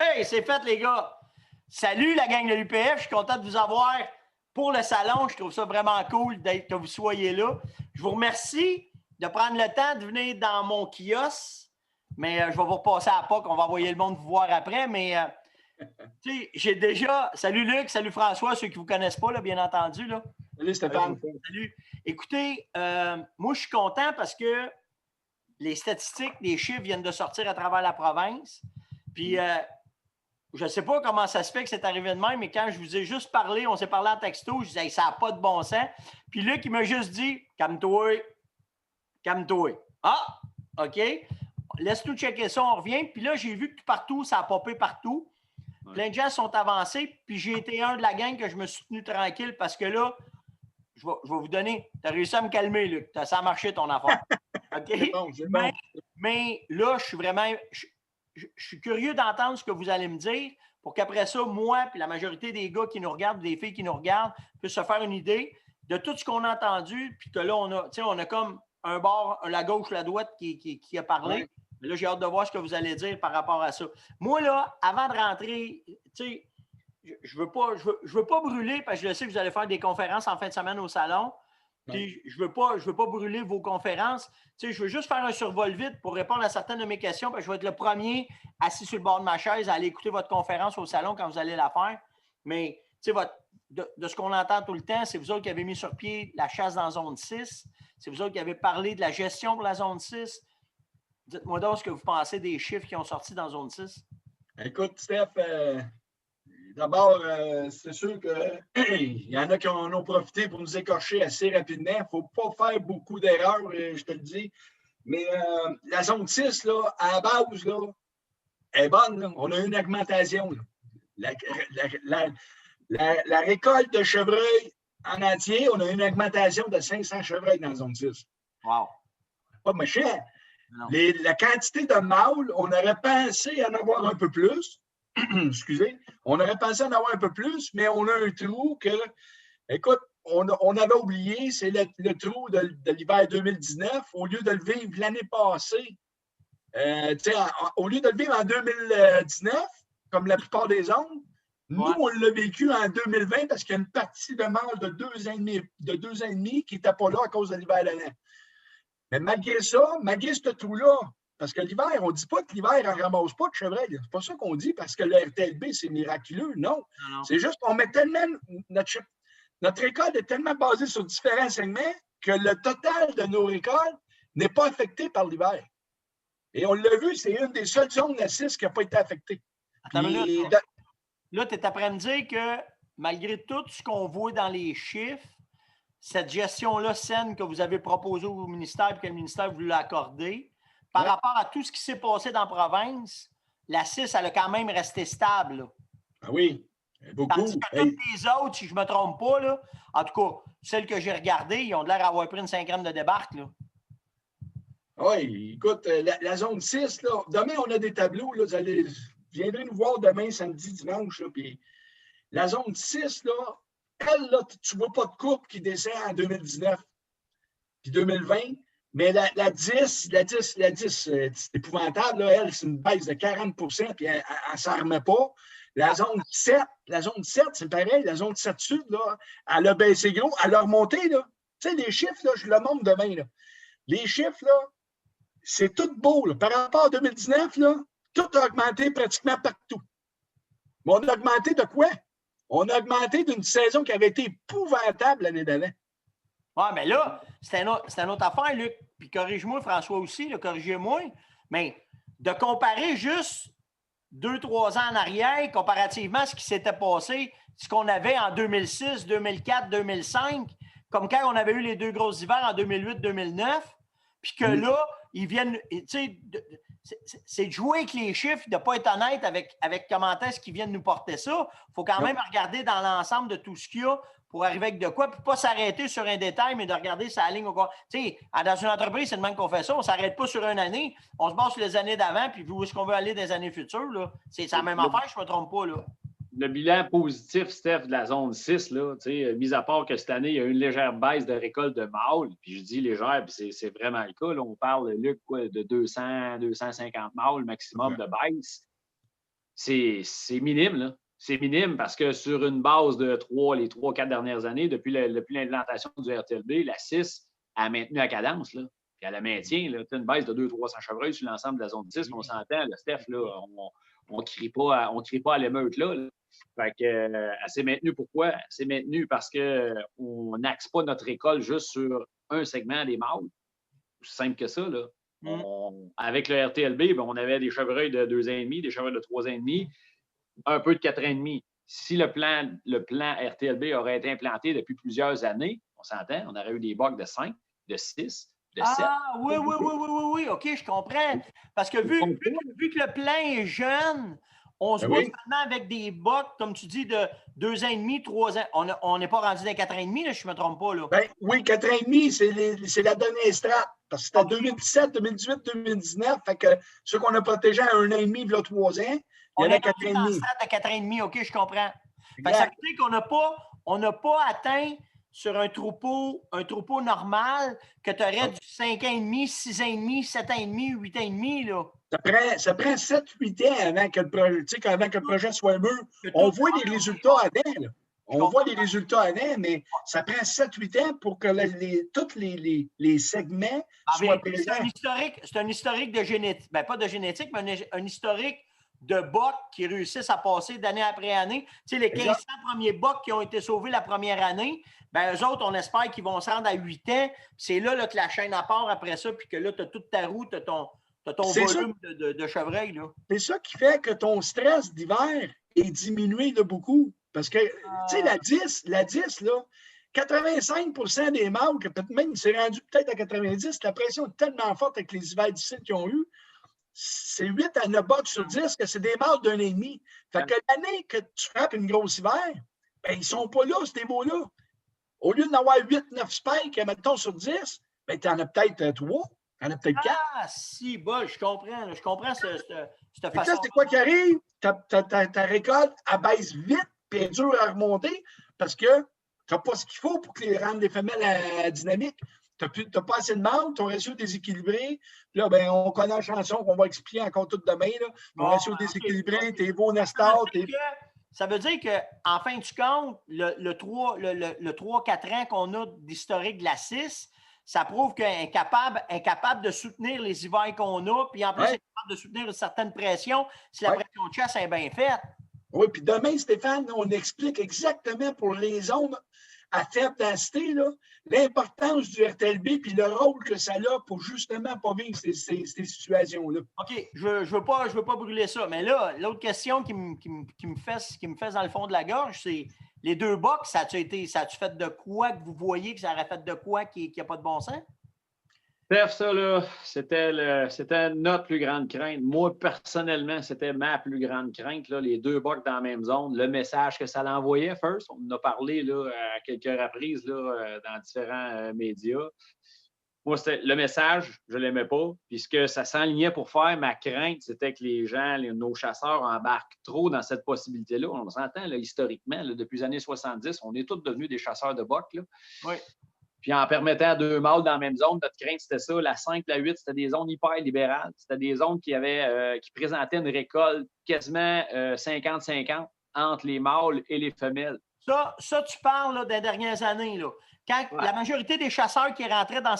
Hey, c'est fait, les gars. Salut, la gang de l'UPF. Je suis content de vous avoir pour le salon. Je trouve ça vraiment cool que vous soyez là. Je vous remercie de prendre le temps de venir dans mon kiosque. Mais je vais vous repasser à la POC. On va envoyer le monde vous voir après. Mais tu sais, j'ai déjà. Salut Luc, salut François, ceux qui ne vous connaissent pas, là, bien entendu. Là. Salut Stéphane. Salut. Écoutez, moi, je suis content parce que les statistiques, les chiffres viennent de sortir à travers la province. Puis, je ne sais pas comment ça se fait que c'est arrivé de même, mais quand je vous ai juste parlé, on s'est parlé en texto, je disais, hey, ça n'a pas de bon sens. Puis Luc, il m'a juste dit, calme-toi, calme-toi. Ah, OK. Laisse-nous checker ça, on revient. Puis là, j'ai vu que partout, ça a popé partout. Ouais. Plein de gens sont avancés, puis j'ai été un de la gang que je me suis tenu tranquille parce que là, je vais vous donner. Tu as réussi à me calmer, Luc. Ça a marché ton affaire. OK? C'est bon. Mais là, je suis vraiment. Je suis curieux d'entendre ce que vous allez me dire pour qu'après ça, moi et la majorité des gars qui nous regardent, des filles qui nous regardent, puissent se faire une idée de tout ce qu'on a entendu, puis que là, on a comme un bord, la gauche, la droite qui a parlé. Ouais. Mais là, j'ai hâte de voir ce que vous allez dire par rapport à ça. Moi, là, avant de rentrer, tu sais, je veux pas brûler parce que je sais que vous allez faire des conférences en fin de semaine au salon. Puis je veux pas brûler vos conférences. Tu sais, je veux juste faire un survol vite pour répondre à certaines de mes questions. Parce que je vais être le premier assis sur le bord de ma chaise à aller écouter votre conférence au salon quand vous allez la faire. Mais tu sais, de ce qu'on entend tout le temps, c'est vous autres qui avez mis sur pied la chasse dans la zone 6. C'est vous autres qui avez parlé de la gestion pour la zone 6. Dites-moi donc ce que vous pensez des chiffres qui ont sorti dans la zone 6. Écoute, Steph, d'abord, c'est sûr qu'il y en a qui en ont profité pour nous écorcher assez rapidement. Il ne faut pas faire beaucoup d'erreurs, je te le dis. Mais la zone 6, là, à la base, là, est bonne. Là. On a eu une augmentation. La récolte de chevreuils en entier, on a eu une augmentation de 500 chevreuils dans la zone 6. Wow! Pas méchant. La quantité de mâles, on aurait pensé en avoir un peu plus. Excusez. On aurait pensé en avoir un peu plus, mais on a un trou que, écoute, on avait oublié, c'est le trou de l'hiver 2019. Au lieu de le vivre l'année passée, au lieu de le vivre en 2019, comme la plupart des zones, nous, on l'a vécu en 2020 parce qu'il y a une partie de mâles de 2 ans et demi qui n'était pas là à cause de l'hiver l'année. Mais malgré ça, malgré ce trou-là, parce que l'hiver, on ne dit pas que l'hiver ne ramasse pas de chevreuil. C'est pas ça qu'on dit parce que le RTLB, c'est miraculeux. Non. C'est juste qu'on met tellement. Notre récolte est tellement basée sur différents segments que le total de nos récoltes n'est pas affecté par l'hiver. Et on l'a vu, c'est une des seules zones de la 6 qui n'a pas été affectée. Là, tu es après me dire que malgré tout ce qu'on voit dans les chiffres, cette gestion-là saine que vous avez proposée au ministère et que le ministère vous l'a accordée, par rapport à tout ce qui s'est passé dans la province, la 6, elle a quand même resté stable. Là. Ah oui, beaucoup. Tandis que toutes les autres, si je ne me trompe pas, là, en tout cas, celles que j'ai regardées, ils ont l'air d'avoir pris une 5 grammes de débarque. Là. Oui, écoute, la zone 6, là, demain, on a des tableaux. Là, vous viendrez nous voir demain, samedi, dimanche. Là, puis la zone 6, là, elle, là, tu ne vois pas de courbe qui descend en 2019 puis 2020. Mais la 10, c'est épouvantable. Là, elle, c'est une baisse de 40 puis elle ne s'en remet pas. La zone 7, c'est pareil. La zone 7 sud, là, elle a baissé gros. Elle a remonté. Là. Tu sais, les chiffres, là, je le montre demain. Là. Les chiffres, là, c'est tout beau. Là. Par rapport à 2019, là, tout a augmenté pratiquement partout. Mais on a augmenté de quoi? On a augmenté d'une saison qui avait été épouvantable l'année d'avant. Oui, mais là, c'est une autre affaire, Luc. Puis corrige-moi, François aussi, corrigez-moi. Mais de comparer juste 2-3 ans en arrière, comparativement à ce qui s'était passé, ce qu'on avait en 2006, 2004, 2005, comme quand on avait eu les 2 gros hivers en 2008-2009, puis que là, ils viennent, tu sais, c'est de jouer avec les chiffres, de ne pas être honnête avec comment est-ce qu'ils viennent nous porter ça. Il faut quand même regarder dans l'ensemble de tout ce qu'il y a pour arriver avec de quoi, puis pas s'arrêter sur un détail, mais de regarder sa ligne au corps. Tu sais, dans une entreprise, c'est de même qu'on fait ça. On ne s'arrête pas sur une année. On se base sur les années d'avant, puis où est-ce qu'on veut aller des années futures. Là. C'est la même affaire, je ne me trompe pas. Là. Le bilan positif, Steph, de la zone 6, là, mis à part que cette année, il y a eu une légère baisse de récolte de mâles. Puis je dis légère, puis c'est vraiment le cas. Là, on parle, Luc, de 200, 250 mâles maximum de baisse. c'est minime, là. C'est minime parce que sur une base de les 3-4 dernières années, depuis l'implantation du RTLB, la 6 a maintenu la cadence, là. Puis elle la maintient, là. Une baisse de 200-300 chevreuils sur l'ensemble de la zone 6, on s'entend, le Steph, là, on ne crie pas à l'émeute, là. Fait que, elle s'est maintenue. Pourquoi? Elle s'est maintenue parce qu'on n'axe pas notre récolte juste sur un segment des mâles. C'est simple que ça, là. Avec le RTLB, ben, on avait des chevreuils de 2 ans et demi, des chevreuils de 3 ans et demi, un peu de 4 ans et demi. Si le plan RTLB aurait été implanté depuis plusieurs années, on s'entend, on aurait eu des bocs de 5, de 6, de 7. Ah, oui, OK, je comprends. Parce que vu que le plan est jeune, on se voit seulement avec des bocs, comme tu dis, de 2 ans et demi, 3 ans. On n'est pas rendu dans 4 ans et demi, là, je ne me trompe pas. Là. Ben, oui, 4 ans et demi, c'est la dernière strate. Parce que c'était en 2017, 2018, 2019. Fait que ceux qu'on a protégés à 1 an et demi, il y a 3 ans, il y en a 4 ans et demi. À 4 ans et demi, OK, je comprends. Fait que ça veut dire qu'on n'a pas atteint sur un troupeau normal que tu aurais du 5 ans et demi, 6 ans et demi, 7 ans et demi, 8 ans et demi, là. Ça prend 7-8 ans avant que le projet soit mûr. On voit les résultats avant, là. On voit les résultats avant, mais ça prend 7-8 ans pour que tous les segments soient présents. C'est un historique de génétique. Ben, pas de génétique, mais un historique de bocs qui réussissent à passer d'année après année. Tu sais, les 1500 premiers bocs qui ont été sauvés la première année, ben eux autres, on espère qu'ils vont se rendre à 8 ans. C'est là, que la chaîne à part après ça, puis que là, tu as toute ta roue, tu as ton volume de chevreuil. Là. C'est ça qui fait que ton stress d'hiver est diminué de beaucoup. Parce que, tu sais, la 10, là, 85% des mâles, que peut-être même c'est rendu peut-être à 90, la pression est tellement forte avec les hivers difficiles qu'ils ont eu, c'est 8 à 9 bocs sur 10 que c'est des mâles d'un an et demi. Fait que l'année que tu frappes une grosse hiver, ben, ils ne sont pas là, ces beaux-là. Au lieu d'en avoir 8-9 spikes, mettons, sur 10, ben, tu en as peut-être 3, tu en as peut-être 4. Ah, si, bon, je comprends cette façon. Là, c'est quoi qui arrive? Ta récolte, elle baisse vite, puis elle est dure à remonter parce que tu n'as pas ce qu'il faut pour que les rendes des femelles à dynamique. Tu n'as pas assez de mâles, ton ratio est déséquilibré. Puis là, ben, on connaît la chanson qu'on va expliquer encore toute demain. Là. Ton ratio déséquilibré, tes veaux Nestor. Ça veut dire qu'en fin du compte, le 3-4 ans qu'on a d'historique de la 6, ça prouve qu'elle est capable de soutenir les hivers qu'on a, puis en plus, elle est capable de soutenir une certaine pression si la pression de chasse est bien faite. Oui, puis demain, Stéphane, on explique exactement pour les zones à faible densité, l'importance du RTLB puis le rôle que ça a pour justement pas vivre ces situations-là. OK, je veux pas brûler ça, mais là, l'autre question qui me fait dans le fond de la gorge, c'est les 2 bocs, ça a-tu fait de quoi que vous voyez que ça aurait fait de quoi qui n'a pas de bon sens? Bref, ça, là, c'était notre plus grande crainte. Moi, personnellement, c'était ma plus grande crainte, là, les 2 bocs dans la même zone. Le message que ça l'envoyait, first, on en a parlé là, à quelques reprises là, dans différents médias. Moi, c'était le message, je ne l'aimais pas. Puis ce que ça s'enlignait pour faire, ma crainte, c'était que les gens, nos chasseurs embarquent trop dans cette possibilité-là. On s'entend, là, historiquement, là, depuis les années 70, on est tous devenus des chasseurs de bocs. Là. Oui. Puis en permettant à 2 mâles dans la même zone, notre crainte, c'était ça. La 5, la 8, c'était des zones hyper libérales. C'était des zones qui présentaient une récolte quasiment 50-50 entre les mâles et les femelles. Ça tu parles là, des dernières années. Là. Quand la majorité des chasseurs qui rentraient dans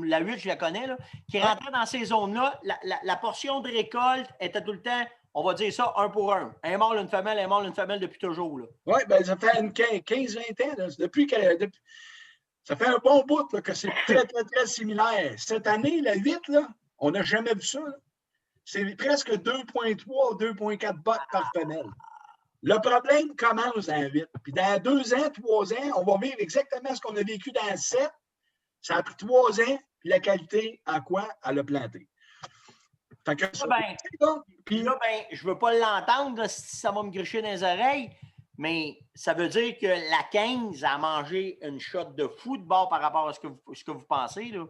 la 8, je la connais, là, qui rentraient dans ces zones-là, la portion de récolte était tout le temps, on va dire ça, 1 pour 1. Un mâle, une femelle depuis toujours. Oui, bien, ça fait 15-20 ans. Là, ça fait un bon bout là, que c'est très, très, très similaire. Cette année, la 8, là, on n'a jamais vu ça. Là. C'est presque 2,3 ou 2,4 bottes par femelle. Le problème commence dans la 8. Puis dans 2 ans, 3 ans, on va vivre exactement ce qu'on a vécu dans la 7. Ça a pris 3 ans, puis la qualité, à quoi? Elle a planté. Fait que ça, puis là, je ne veux pas l'entendre si ça va me gricher dans les oreilles, mais ça veut dire que la 15 a mangé une shot de fou de bord par rapport à ce que vous pensez, là.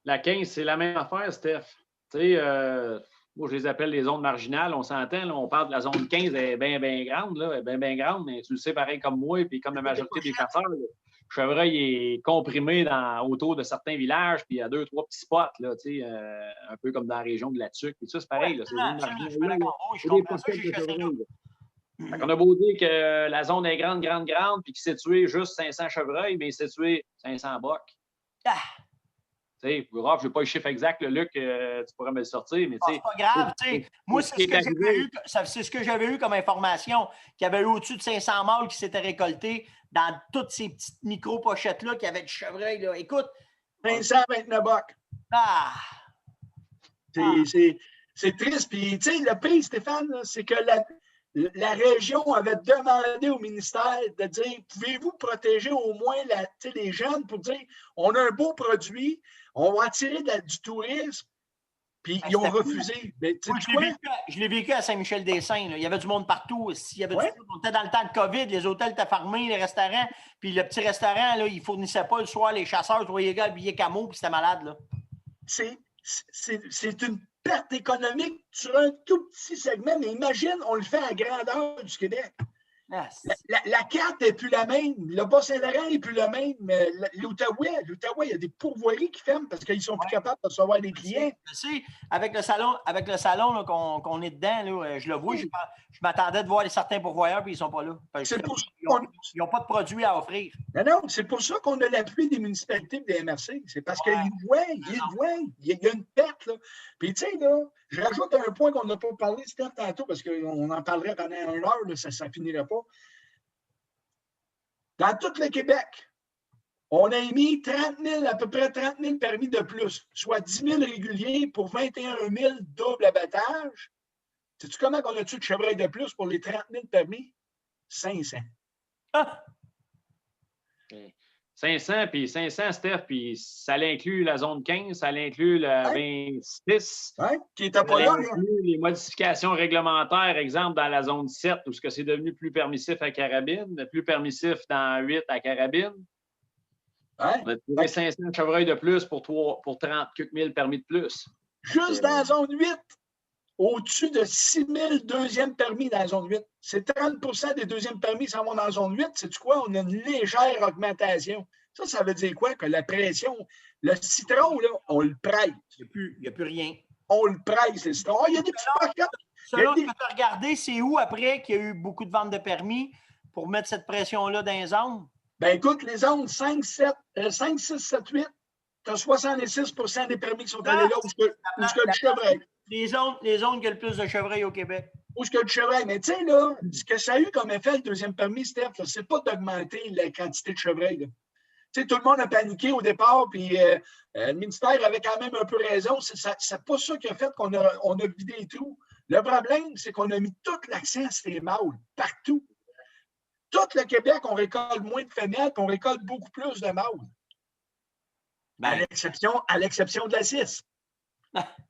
La 15, c'est la même affaire, Steph. Tu sais, moi, je les appelle les zones marginales. On s'entend, là, on parle de la zone 15, elle est bien grande, là, elle est bien grande, mais tu le sais pareil comme moi et puis comme la majorité des chasseurs. Là. chevreuil est comprimé autour de certains villages, puis il y a 2-3 petits spots, là, un peu comme dans la région de la Tuque. Et ça, c'est pareil. Là, je suis d'accord. Oui, je comprends ça, j'ai chassé là. On a beau dire que la zone est grande, puis qu'il s'est tué juste 500 chevreuils, mais il s'est tué 500 bocs. Ah! Je ne sais pas le chiffre exact, Luc, tu pourrais me le sortir, mais c'est pas grave. Moi, c'est ce que j'avais eu comme information, qu'il y avait eu au-dessus de 500 mâles qui s'étaient récoltés dans toutes ces petites micro-pochettes-là qui avaient du chevreuil. Là. Écoute. 529 bocs. Ah! C'est triste. Puis, tu sais, le pire, Stéphane, c'est que la région avait demandé au ministère de dire, pouvez-vous protéger au moins les jeunes pour dire, on a un beau produit, on va attirer du tourisme, puis ils ont refusé. Mais, moi, je l'ai vécu à Saint-Michel-des-Saints. Il y avait du monde partout. Il y avait on était dans le temps de COVID, les hôtels étaient fermés, les restaurants, puis le petit restaurant, là, il ne fournissait pas le soir les chasseurs, tu voyais les gars habillés camo, puis c'était malade. Là. C'est une perte économique sur un tout petit segment, mais imagine, on le fait à grandeur du Québec. La carte n'est plus la même. Le Bas-Saint-Laurent n'est plus le même. L'Outaouais, il y a des pourvoiries qui ferment parce qu'ils sont plus capables de recevoir des clients. Tu sais, avec le salon qu'on est dedans, là, je le vois, je m'attendais de voir certains pourvoyeurs, puis ils ne sont pas là. Ils n'ont pas de produits à offrir. Non, c'est pour ça qu'on a l'appui des municipalités et des MRC. C'est parce qu'ils voient. Il y a une perte. Là. Puis, tu sais, là, je rajoute un point qu'on n'a pas parlé, Steph, tantôt, parce qu'on en parlerait pendant 1 heure, là, ça ne finirait pas. Dans tout le Québec, on a émis à peu près 30 000 permis de plus, soit 10 000 réguliers pour 21 000 double abattage. Sais-tu comment on a tué de chevreuil de plus pour les 30 000 permis? 500. Ah! 500, puis 500, Steph, puis ça l'inclut la zone 15, ça l'inclut la 26. Qui n'était pas là. Les modifications réglementaires, exemple, dans la zone 7, où c'est devenu plus permissif à Carabine, plus permissif dans 8 à Carabine. On a trouvé 500 chevreuils de plus pour 30 000 permis de plus. Juste dans la zone 8, au-dessus de 6 000 deuxièmes permis dans la zone 8. C'est 30 des deuxièmes permis qui s'en vont dans la zone 8. C'est quoi? On a une légère augmentation. Ça veut dire quoi? Que la pression, le citron, là, on le presse. Il n'y a plus rien. On le presse, le citron. Il y a des petits paquets. Selon ce que tu as regardé, c'est où après qu'il y a eu beaucoup de ventes de permis pour mettre cette pression-là dans les zones? Bien, écoute, les zones 5, 6, 7, 8, tu as 66 des permis qui sont allés là où il y a du chevreuil. Les zones qui ont le plus de chevreuil au Québec. Où est-ce qu'il y a du chevreuil? Mais tu sais, là, ce que ça a eu comme effet, le deuxième permis, Steph, c'est pas d'augmenter la quantité de chevreuil. Tu sais, tout le monde a paniqué au départ, puis le ministère avait quand même un peu raison. C'est pas ça qui a fait qu'on a vidé les trous. Le problème, c'est qu'on a mis tout l'accent sur les mâles, partout. Tout le Québec, on récolte moins de femelles, puis on récolte beaucoup plus de mâles. À l'exception de la 6.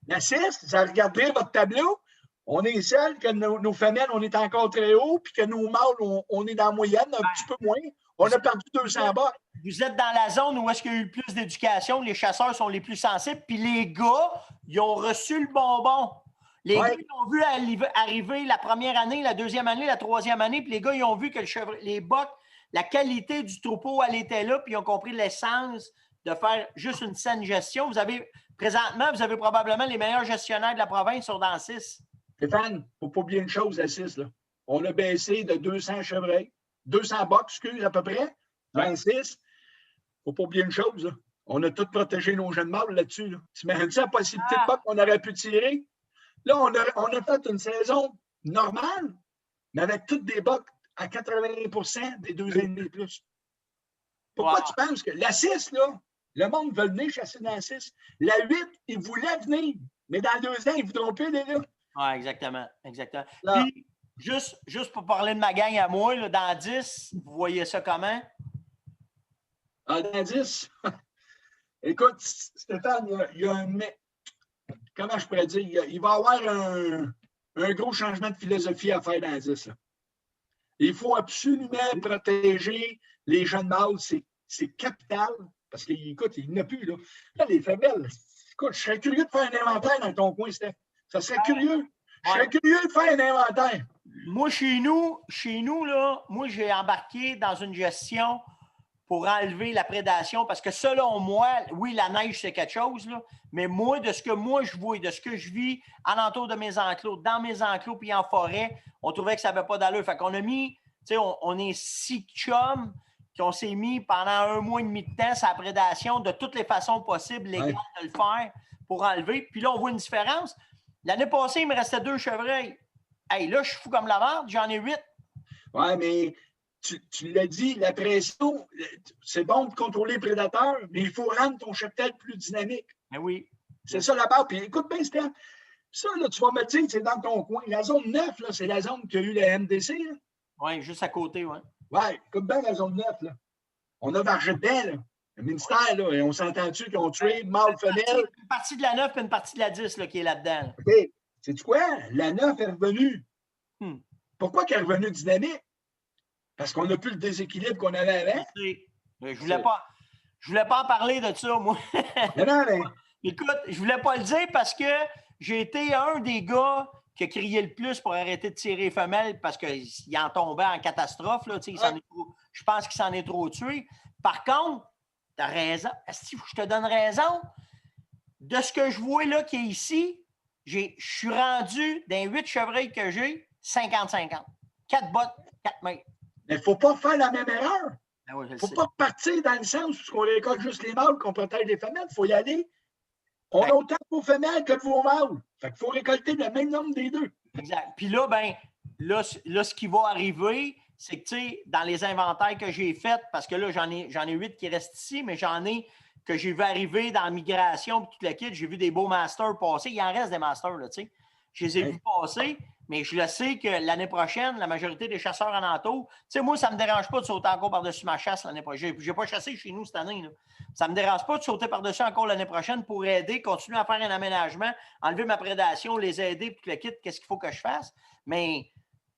La 6, vous regardez votre tableau, on est seul que nos femelles, on est encore très haut, puis que nos mâles, on est dans la moyenne, un petit peu moins. On a perdu 200 bas. Vous êtes dans la zone où est-ce qu'il y a eu le plus d'éducation, les chasseurs sont les plus sensibles, puis les gars, ils ont reçu le bonbon. Les gars, ils ont vu arriver la première année, la deuxième année, la troisième année, puis les gars, ils ont vu que les bocs, la qualité du troupeau, elle était là, puis ils ont compris l'essence de faire juste une saine gestion. Présentement, vous avez probablement les meilleurs gestionnaires de la province sur dans 6. Stéphane, il ne faut pas oublier une chose à 6. Là. On a baissé de 200 chevreuils, 200 bocs, excuse, à peu près, 26. Il ne faut pas oublier une chose. Là. On a tout protégé nos jeunes mâles là-dessus. Là. Tu imagines la possibilité de bocs qu'on aurait pu tirer? Là, on a fait une saison normale, mais avec toutes des bocs à 80 des 2 années de plus. Pourquoi tu penses que la 6, là, le monde veut venir chasser dans la 6. La 8, ils voulaient venir, mais dans 2 ans, ils ne voudront plus aller là. Oui, exactement. Puis, juste pour parler de ma gang à moi, là, dans 10, vous voyez ça comment? Dans 10? Écoute, Stéphane, il y a un... Comment je pourrais dire? Il va y avoir un gros changement de philosophie à faire dans 10. Là. Il faut absolument protéger les jeunes mâles. C'est capital. Parce qu'écoute, il n'y en a plus. Là, les femelles, écoute, je serais curieux de faire un inventaire dans ton coin, Steph. Ça serait curieux. Je serais curieux de faire un inventaire. Moi, chez nous, là, moi, j'ai embarqué dans une gestion pour enlever la prédation, parce que selon moi, oui, la neige, c'est quelque chose, là, mais moi, de ce que moi je vois, de ce que je vis alentour de mes enclos, dans mes enclos, puis en forêt, on trouvait que ça n'avait pas d'allure. Fait qu'on a mis, tu sais, on est 6 chums, qu'on s'est mis pendant 1 mois et demi de temps sa prédation de toutes les façons possibles légales de le faire pour enlever. Puis là, on voit une différence. L'année passée, il me restait 2 chevreuils. Hey, là, je suis fou comme la merde, j'en ai 8. Oui, mais tu l'as dit, la pression, c'est bon de contrôler les prédateurs, mais il faut rendre ton cheptel plus dynamique. Mais oui. C'est ça la base. Puis écoute bien, Steph, ça, là, tu vas me dire que c'est dans ton coin. La zone 9, là, c'est la zone qui a eu la MDC. Oui, juste à côté, oui. Oui, écoute bien la zone 9, là. On a marché dedans, là. Le ministère, là, et on s'entend-tu qu'ils ont tué mâle, femelle? Une partie de la 9 et une partie de la 10 là, qui est là-dedans. Là. OK. Sais-tu quoi? La 9 est revenue. Pourquoi qu'elle est revenue dynamique? Parce qu'on n'a plus le déséquilibre qu'on avait avant. Je voulais pas en parler de ça, moi. Non, mais... Écoute, je voulais pas le dire parce que j'ai été un des gars qui a crié le plus pour arrêter de tirer les femelles parce qu'il en tombait en catastrophe. Là, je pense qu'il s'en est trop tué. Par contre, tu as raison. Est-ce que je te donne raison? De ce que je vois là qui est ici, je suis rendu dans 8 chevreuils que j'ai, 50-50. 4 bottes, 4 mètres. Mais il ne faut pas faire la même erreur. Il ne faut pas partir dans le sens où on récolte juste les mâles, qu'on protège les femelles. Il faut y aller. On a autant de vos femelles que de vos mâles. Fait qu'il faut récolter le même nombre des deux. Exact. Puis là, là, ce qui va arriver, c'est que, tu sais, dans les inventaires que j'ai faits, parce que là, j'en ai 8 qui restent ici, mais j'en ai que j'ai vu arriver dans la migration, puis toute la kit, j'ai vu des beaux masters passer. Il en reste des masters, là, tu sais. Je les ai vus passer, mais je le sais que l'année prochaine, la majorité des chasseurs en entour, tu sais, moi, ça ne me dérange pas de sauter encore par-dessus ma chasse l'année prochaine. Je n'ai pas chassé chez nous cette année, là. Ça ne me dérange pas de sauter par-dessus encore l'année prochaine pour aider, continuer à faire un aménagement, enlever ma prédation, les aider, puis le kit, qu'est-ce qu'il faut que je fasse. Mais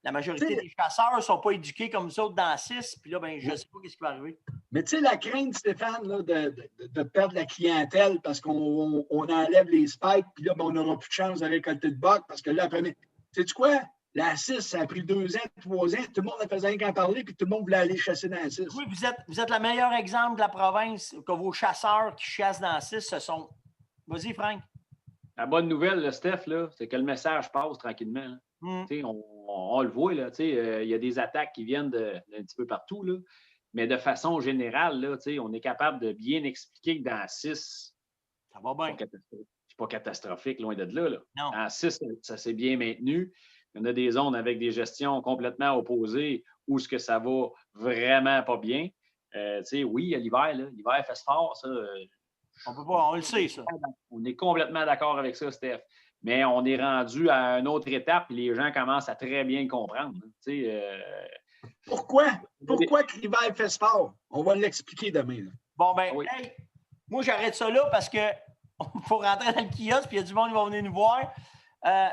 la majorité des chasseurs ne sont pas éduqués comme nous autres dans 6, puis là, je ne sais pas ce qui va arriver. Mais tu sais, la crainte, Stéphane, là, de perdre la clientèle parce qu'on enlève les spikes, puis là, on n'aura plus de chance de récolter de boc parce que là, après, sais-tu quoi? La 6, ça a pris 2 ans, 3 ans, tout le monde a fait rien qu'en parler, puis tout le monde voulait aller chasser dans la 6. Oui, vous êtes le meilleur exemple de la province que vos chasseurs qui chassent dans la 6, ce sont. Vas-y, Frank. La bonne nouvelle, là, Steph, là, c'est que le message passe tranquillement. On le voit, là, il y a des attaques qui viennent d'un petit peu partout, là, mais de façon générale, là, on est capable de bien expliquer que dans la 6, ça va bien. C'est pas catastrophique, loin de là. Non. Dans la 6, ça s'est bien maintenu. Il y en a des zones avec des gestions complètement opposées où ce que ça va vraiment pas bien. Oui, l'hiver, l'hiver fait fort, ça. On peut pas, on le sait, ça. On est complètement d'accord avec ça, Steph. Mais on est rendu à une autre étape et les gens commencent à très bien le comprendre. Pourquoi que l'hiver fait fort? On va l'expliquer demain. Là. Bon, hey, moi, j'arrête ça là parce qu'il faut rentrer dans le kiosque puis il y a du monde qui va venir nous voir.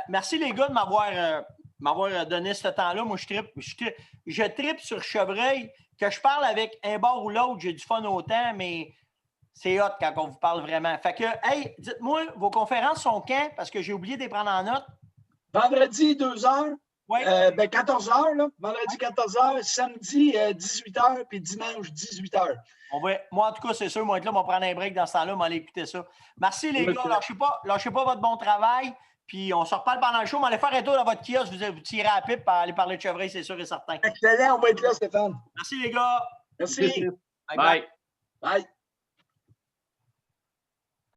Merci les gars de m'avoir donné ce temps-là. Moi, je trippe sur chevreuil. Que je parle avec un bord ou l'autre, j'ai du fun autant, mais c'est hot quand on vous parle vraiment. Fait que, hey, dites-moi, vos conférences sont quand? Parce que j'ai oublié de les prendre en note. Vendredi, 2h. Oui. 14h, là. Vendredi, 14h. Samedi, 18h. Puis dimanche, 18h. Moi, en tout cas, c'est sûr, moi, être là, on va prendre un break dans ce temps-là, on va aller écouter ça. Merci, les gars. Lâchez pas votre bon travail. Puis on se reparle pendant le show. On va aller faire un tour dans votre kiosque. Vous tirez à la pipe pour aller parler de chevreuil, c'est sûr et certain. Excellent, on va être là, Stéphane. Merci, les gars. Merci. Bye. Bye.